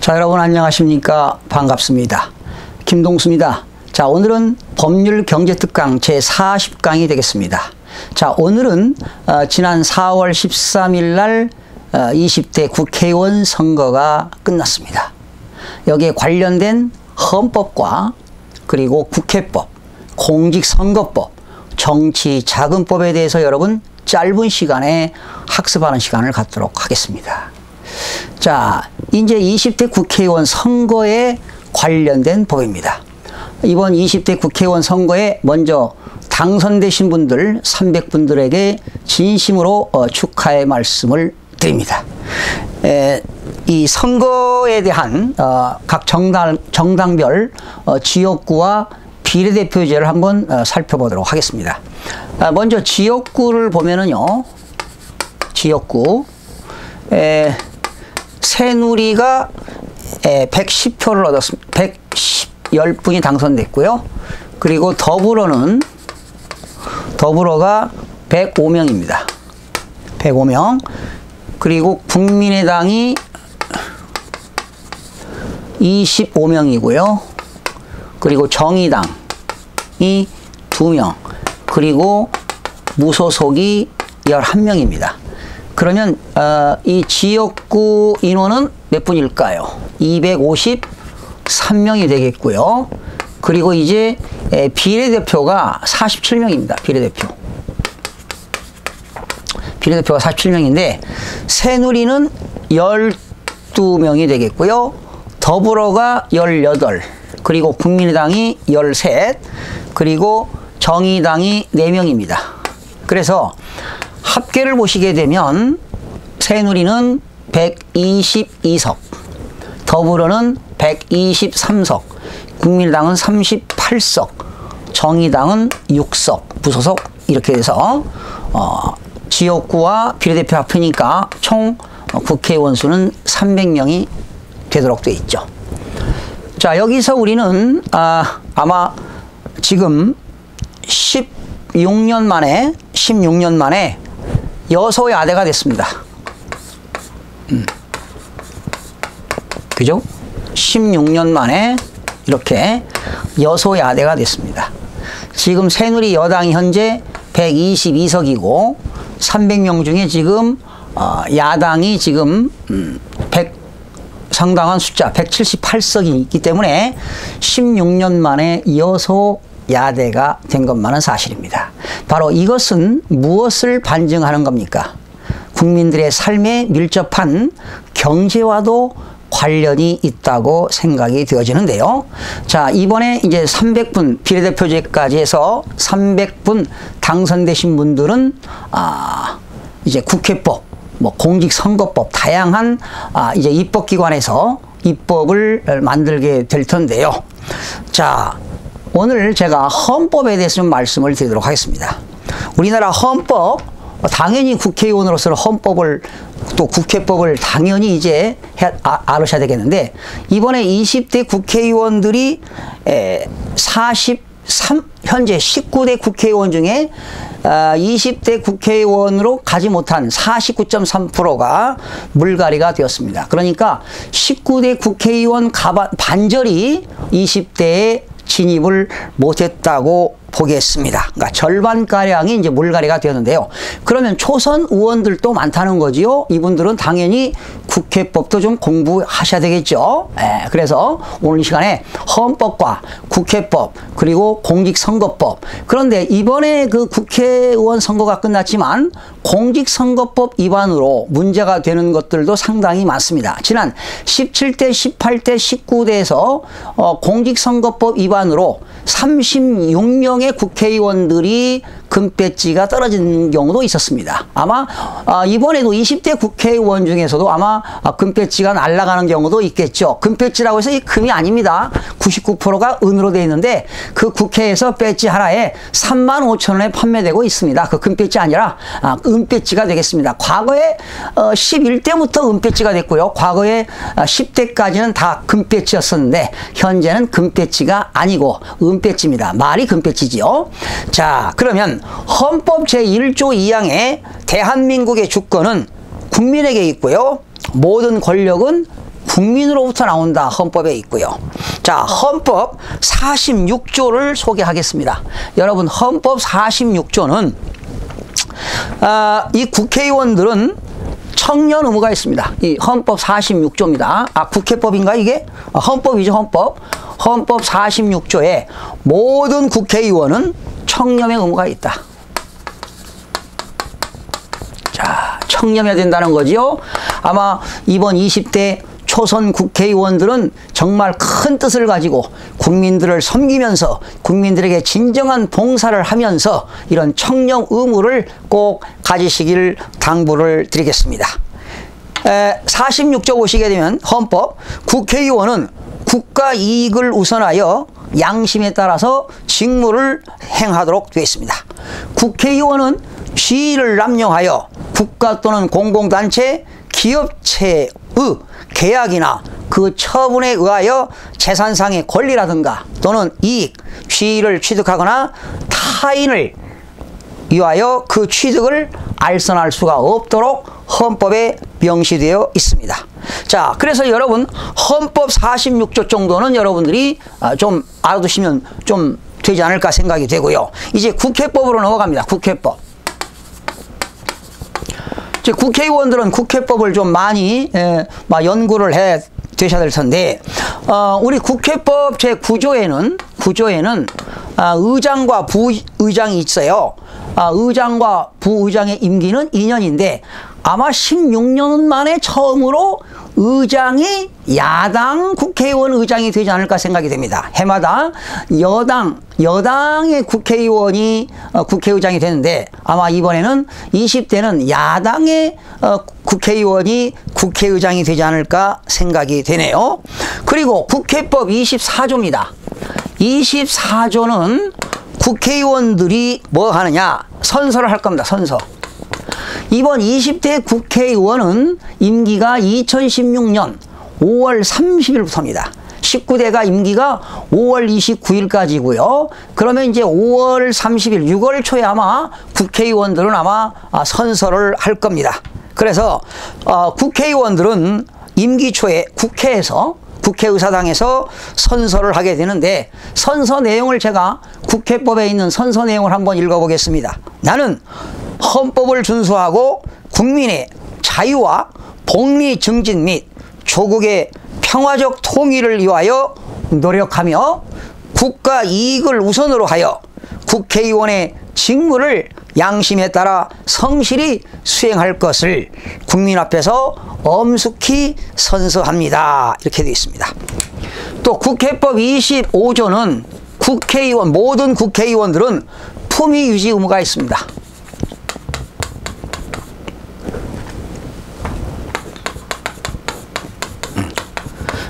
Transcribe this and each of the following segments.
자, 여러분 안녕하십니까? 반갑습니다. 김동수입니다. 자, 오늘은 법률 경제특강 제40강이 되겠습니다. 자, 오늘은 지난 4월 13일 날 20대 국회의원 선거가 끝났습니다. 여기에 관련된 헌법과 그리고 국회법, 공직선거법, 정치자금법에 대해서 여러분 짧은 시간에 학습하는 시간을 갖도록 하겠습니다. 자, 이제 20대 국회의원 선거에 관련된 법입니다. 이번 20대 국회의원 선거에 먼저 당선되신 분들 300분들에게 진심으로 축하의 말씀을 드립니다. 이 선거에 대한 각 정당별 지역구와 비례대표제를 한번 살펴보도록 하겠습니다. 먼저 지역구를 보면은요, 지역구 새누리가 110표를 얻었습니다. 110분이 당선됐고요. 그리고 더불어가 105명입니다. 105명. 그리고 국민의당이 25명이고요. 그리고 정의당이 2명. 그리고 무소속이 11명입니다. 그러면 이 지역구 인원은 몇 분일까요? 253명이 되겠고요. 그리고 이제 비례대표가 47명입니다. 비례대표가 47명인데 새누리는 12명이 되겠고요. 더불어가 18, 그리고 국민의당이 13, 그리고 정의당이 4명입니다. 그래서 합계를 보시게 되면 새누리는 122석, 더불어는 123석, 국민의당은 38석, 정의당은 6석, 무소속 이렇게 해서 지역구와 비례대표 합하니까 총 국회의원 수는 300명이 되도록 되어 있죠. 자, 여기서 우리는 아마 지금 16년 만에 여소야대가 됐습니다. 그죠? 16년 만에 이렇게 여소야대가 됐습니다. 지금 새누리 여당이 현재 122석이고 300명 중에 지금 야당이 지금 상당한 숫자 178석이 있기 때문에 16년 만에 여소야대가 된 것만은 사실입니다. 바로 이것은 무엇을 반증하는 겁니까? 국민들의 삶에 밀접한 경제와도 관련이 있다고 생각이 되어지는데요. 자, 이번에 이제 300분 비례대표제까지 해서 300분 당선되신 분들은 이제 국회법, 공직선거법 다양한 이제 입법기관에서 입법을 만들게 될 텐데요. 자, 오늘 제가 헌법에 대해서 좀 말씀을 드리도록 하겠습니다. 우리나라 헌법, 당연히 국회의원으로서는 헌법을 또 국회법을 당연히 이제 알으셔야 되겠는데, 이번에 20대 국회의원들이 현재 19대 국회의원 중에 20대 국회의원으로 가지 못한 49.3%가 물갈이가 되었습니다. 그러니까 19대 국회의원 반절이 20대에 진입을 못했다고 보겠습니다. 그러니까 절반가량이 이제 물갈이가 되었는데요. 그러면 초선 의원들도 많다는 거지요. 이분들은 당연히 국회법도 좀 공부하셔야 되겠죠. 그래서 오늘 이 시간에 헌법과 국회법 그리고 공직선거법, 그런데 이번에 그 국회의원 선거가 끝났지만 공직선거법 위반으로 문제가 되는 것들도 상당히 많습니다. 지난 17대, 18대, 19대에서 공직선거법 위반으로 36명의 국회의원들이 금배지가 떨어진 경우도 있었습니다. 아마 이번에도 20대 국회의원 중에서도 아마 금배지가 날아가는 경우도 있겠죠. 금배지라고 해서 이 금이 아닙니다. 99%가 은으로 되어 있는데 그 국회에서 배지 하나에 35,000원에 판매되고 있습니다. 그 금배지 아니라 은배지가 되겠습니다. 과거에 11대부터 은배지가 됐고요. 과거에 10대까지는 다 금배지였었는데 현재는 금배지가 아니고 은배지입니다. 말이 금배지지요. 자, 그러면 헌법 제1조 2항에 대한민국의 주권은 국민에게 있고요. 모든 권력은 국민으로부터 나온다. 헌법에 있고요. 자, 헌법 46조를 소개하겠습니다. 여러분, 헌법 46조는 이 국회의원들은 청년 의무가 있습니다. 이 헌법 46조입니다. 국회법인가 이게? 헌법이죠, 헌법. 헌법 46조에 모든 국회의원은 청렴의 의무가 있다. 자, 청렴해야 된다는 거지요. 아마 이번 20대 초선 국회의원들은 정말 큰 뜻을 가지고 국민들을 섬기면서 국민들에게 진정한 봉사를 하면서 이런 청렴 의무를 꼭 가지시길 당부를 드리겠습니다. 46조 보시게 되면 헌법, 국회의원은 국가 이익을 우선하여 양심에 따라서 직무를 행하도록 되어 있습니다. 국회의원은 지위를 남용하여 국가 또는 공공단체, 기업체의 계약이나 그 처분에 의하여 재산상의 권리라든가 또는 이익, 지위를 취득하거나 타인을 위하여 그 취득을 알선할 수가 없도록 헌법에 명시되어 있습니다. 자, 그래서 여러분 헌법 46조 정도는 여러분들이 좀 알아두시면 좀 되지 않을까 생각이 되고요. 이제 국회법으로 넘어갑니다. 국회법. 국회의원들은 국회법을 좀 많이 연구를 해 되셔야 될 텐데, 우리 국회법 제9조에는 의장과 부의장이 있어요. 의장과 부의장의 임기는 2년인데 아마 16년 만에 처음으로 의장이 야당 국회의원 의장이 되지 않을까 생각이 됩니다. 해마다 여당의 국회의원이 국회의장이 되는데 아마 이번에는 20대는 야당의 국회의원이 국회의장이 되지 않을까 생각이 되네요. 그리고 국회법 24조입니다. 24조는 국회의원들이 뭐 하느냐? 선서를 할 겁니다. 선서. 이번 20대 국회의원은 임기가 2016년 5월 30일부터입니다. 19대가 임기가 5월 29일까지고요. 그러면 이제 5월 30일, 6월 초에 아마 국회의원들은 아마 선서를 할 겁니다. 그래서 국회의원들은 임기 초에 국회의사당에서 선서를 하게 되는데, 선서 내용을 제가 국회법에 있는 선서 내용을 한번 읽어보겠습니다. 나는 헌법을 준수하고 국민의 자유와 복리 증진 및 조국의 평화적 통일을 위하여 노력하며 국가 이익을 우선으로 하여 국회의원의 직무를 양심에 따라 성실히 수행할 것을 국민 앞에서 엄숙히 선서합니다. 이렇게 되어 있습니다. 또 국회법 25조는 모든 국회의원들은 품위 유지 의무가 있습니다.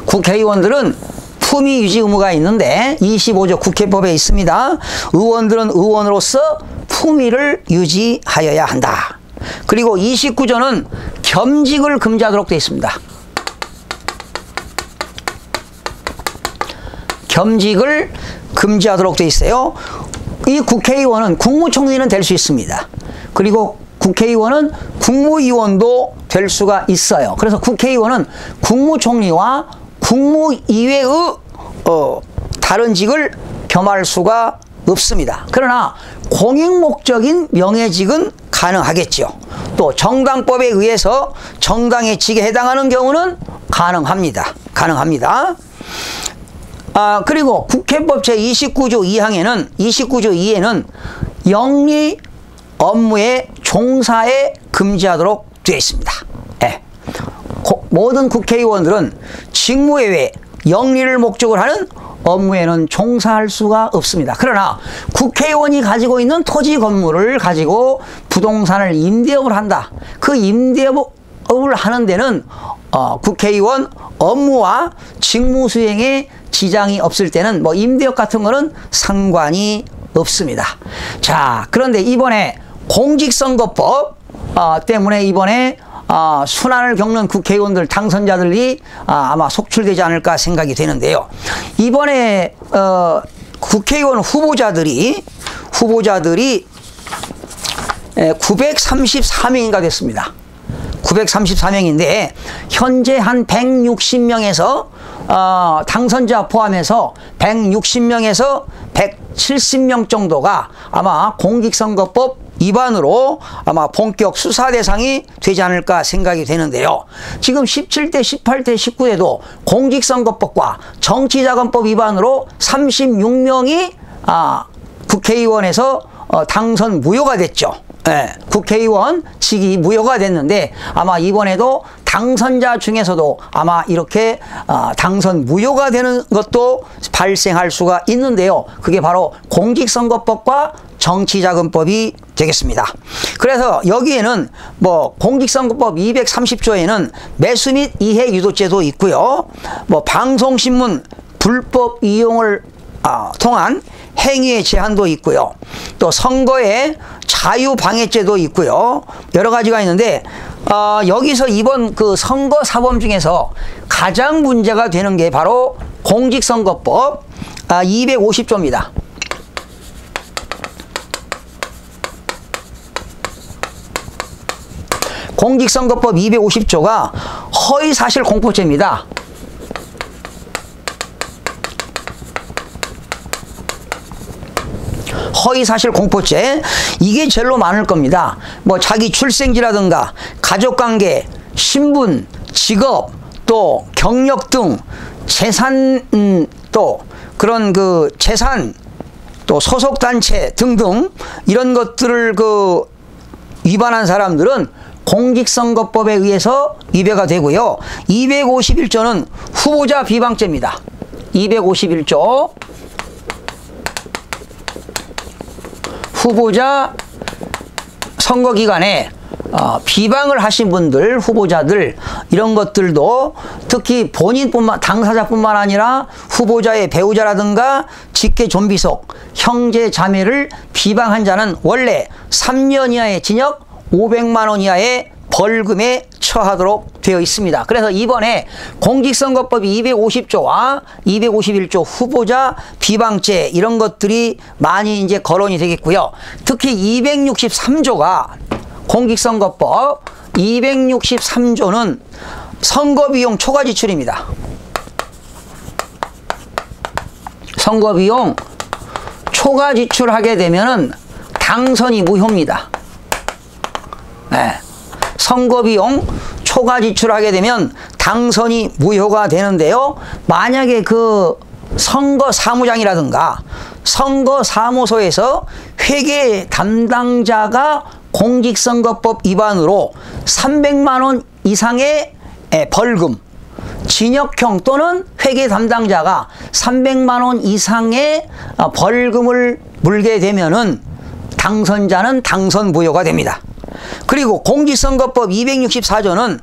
국회의원들은 품위 유지 의무가 있는데 25조 국회법에 있습니다. 의원들은 의원으로서 품위를 유지하여야 한다. 그리고 29조는 겸직을 금지하도록 되어 있습니다. 겸직을 금지하도록 되어 있어요. 이 국회의원은 국무총리는 될 수 있습니다. 그리고 국회의원은 국무위원도 될 수가 있어요. 그래서 국회의원은 국무총리와 국무 이외의 다른 직을 겸할 수가 없습니다. 그러나 공익목적인 명예직은 가능하겠죠. 또 정당법에 의해서 정당의 직에 해당하는 경우는 가능합니다. 그리고 국회법 제29조 2에는 영리 업무에 종사에 금지하도록 되어 있습니다. 모든 국회의원들은 직무 외에 영리를 목적으로 하는 업무에는 종사할 수가 없습니다. 그러나 국회의원이 가지고 있는 토지 건물을 가지고 부동산을 임대업을 한다. 그 임대업을 하는 데는 국회의원 업무와 직무 수행에 지장이 없을 때는 임대업 같은 거는 상관이 없습니다. 자, 그런데 이번에 공직선거법 때문에 이번에 순환을 겪는 국회의원들 당선자들이 아마 속출되지 않을까 생각이 되는데요. 이번에 국회의원 후보자들이 934명인가 됐습니다. 934명인데 현재 한 160명에서 당선자 포함해서 160명에서 170명 정도가 아마 공직선거법 위반으로 아마 본격 수사 대상이 되지 않을까 생각이 되는데요. 지금 17대, 18대, 19대도 공직선거법과 정치자금법 위반으로 36명이 국회의원에서 당선 무효가 됐죠. 네, 국회의원 직이 무효가 됐는데 아마 이번에도 당선자 중에서도 아마 이렇게 당선 무효가 되는 것도 발생할 수가 있는데요. 그게 바로 공직선거법과 정치자금법이 되겠습니다. 그래서 여기에는 뭐 공직선거법 230조에는 매수 및 이해 유도죄도 있고요. 뭐 방송신문 불법 이용을 통한 행위의 제한도 있고요. 또 선거의 자유방해죄도 있고요. 여러 가지가 있는데 여기서 이번 그 선거사범 중에서 가장 문제가 되는 게 바로 공직선거법 250조입니다. 공직선거법 250조가 허위사실 공포죄입니다. 허위사실 공포죄, 이게 제일로 많을 겁니다. 뭐 자기 출생지라든가 가족관계, 신분, 직업, 또 경력 등 재산, 또 그런 그 재산, 또 소속단체 등등 이런 것들을 위반한 사람들은 공직선거법에 의해서 위배가 되고요. 251조는 후보자 비방죄입니다. 251조 후보자 선거 기간에 비방을 하신 분들, 후보자들 이런 것들도 특히 당사자뿐만 아니라 후보자의 배우자라든가 직계 좀비속, 형제 자매를 비방한 자는 원래 3년 이하의 징역 500만 원 이하의 벌금에 처하도록 되어 있습니다. 그래서 이번에 공직선거법 250조와 251조 후보자 비방죄 이런 것들이 많이 이제 거론이 되겠고요. 특히 263조가 공직선거법 263조는 선거비용 초과 지출입니다. 선거비용 초과 지출하게 되면은 당선이 무효입니다. 네. 선거비용 초과 지출하게 되면 당선이 무효가 되는데요. 만약에 그 선거사무장이라든가 선거사무소에서 회계 담당자가 공직선거법 위반으로 300만 원 이상의 벌금, 징역형 또는 회계 담당자가 300만 원 이상의 벌금을 물게 되면은 당선자는 당선 무효가 됩니다. 그리고 공직선거법 264조는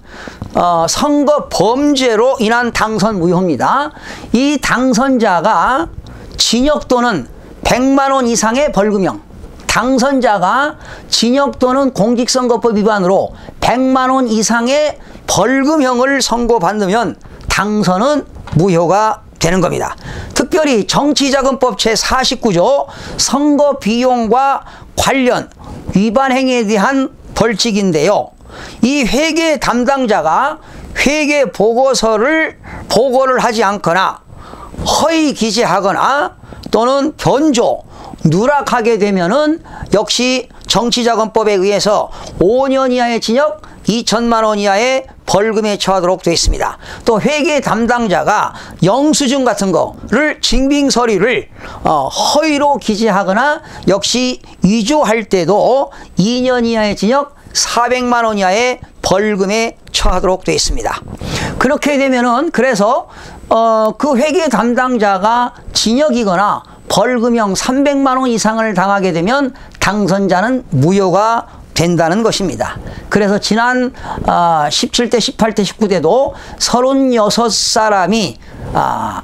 선거 범죄로 인한 당선 무효입니다. 이 당선자가 징역 또는 100만 원 이상의 벌금형, 당선자가 징역 또는 공직선거법 위반으로 100만 원 이상의 벌금형을 선고받으면 당선은 무효가 되는 겁니다. 특별히 정치자금법 제49조 선거 비용과 관련 위반 행위에 대한 벌칙인데요. 이 회계 담당자가 회계 보고를 하지 않거나 허위 기재하거나 또는 변조, 누락하게 되면은 역시 정치자금법에 의해서 5년 이하의 징역 2천만 원 이하의 벌금에 처하도록 되어 있습니다. 또 회계 담당자가 영수증 같은 거를 증빙 서류를 허위로 기재하거나 역시 위조할 때도 2년 이하의 징역 400만 원 이하의 벌금에 처하도록 되어 있습니다. 그렇게 되면은 그래서 그 회계 담당자가 징역이거나 벌금형 300만 원 이상을 당하게 되면 당선자는 무효가 된다는 것입니다. 그래서 지난 17대, 18대, 19대도 36사람이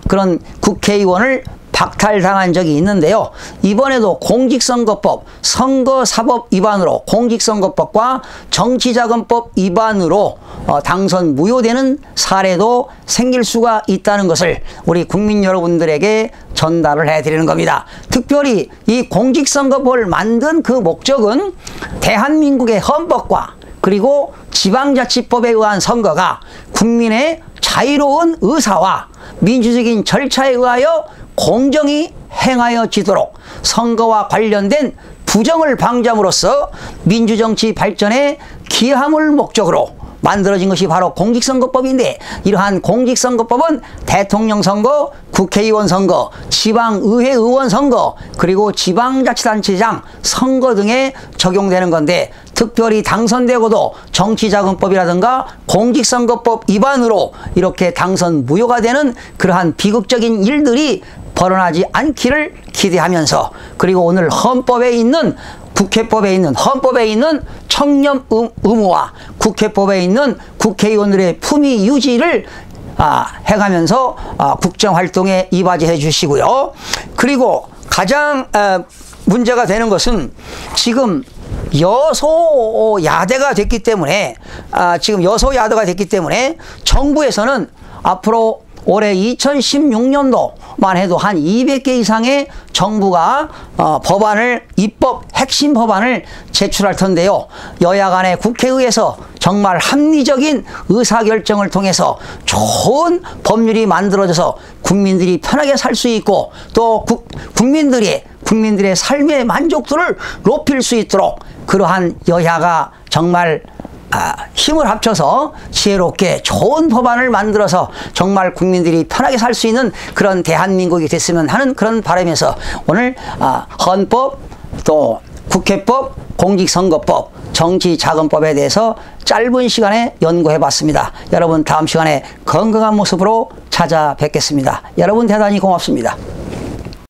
그런 국회의원을 박탈당한 적이 있는데요. 이번에도 공직선거법, 선거사법 위반으로 공직선거법과 정치자금법 위반으로 당선 무효되는 사례도 생길 수가 있다는 것을 우리 국민 여러분들에게 전달을 해드리는 겁니다. 특별히 이 공직선거법을 만든 그 목적은 대한민국의 헌법과 그리고 지방자치법에 의한 선거가 국민의 자유로운 의사와 민주적인 절차에 의하여 공정히 행하여지도록 선거와 관련된 부정을 방지함으로써 민주정치 발전에 기함을 목적으로 만들어진 것이 바로 공직선거법인데, 이러한 공직선거법은 대통령 선거, 국회의원 선거, 지방의회 의원 선거, 그리고 지방자치단체장 선거 등에 적용되는 건데, 특별히 당선되고도 정치자금법이라든가 공직선거법 위반으로 이렇게 당선 무효가 되는 그러한 비극적인 일들이 벌어나지 않기를 기대하면서, 그리고 오늘 헌법에 있는 헌법에 있는 청렴 의무와 국회법에 있는 국회의원들의 품위 유지를 해가면서 국정활동에 이바지해 주시고요. 그리고 가장 문제가 되는 것은 지금 여소야대가 됐기 때문에 정부에서는 앞으로 올해 2016년도만 해도 한 200개 이상의 정부가 핵심 법안을 제출할 텐데요. 여야 간의 국회의회에서 정말 합리적인 의사결정을 통해서 좋은 법률이 만들어져서 국민들이 편하게 살 수 있고, 또 국민들의 삶의 만족도를 높일 수 있도록 그러한 여야가 정말 힘을 합쳐서 지혜롭게 좋은 법안을 만들어서 정말 국민들이 편하게 살 수 있는 그런 대한민국이 됐으면 하는 그런 바람에서 오늘 헌법, 또 국회법, 공직선거법, 정치자금법에 대해서 짧은 시간에 연구해 봤습니다. 여러분, 다음 시간에 건강한 모습으로 찾아뵙겠습니다. 여러분 대단히 고맙습니다.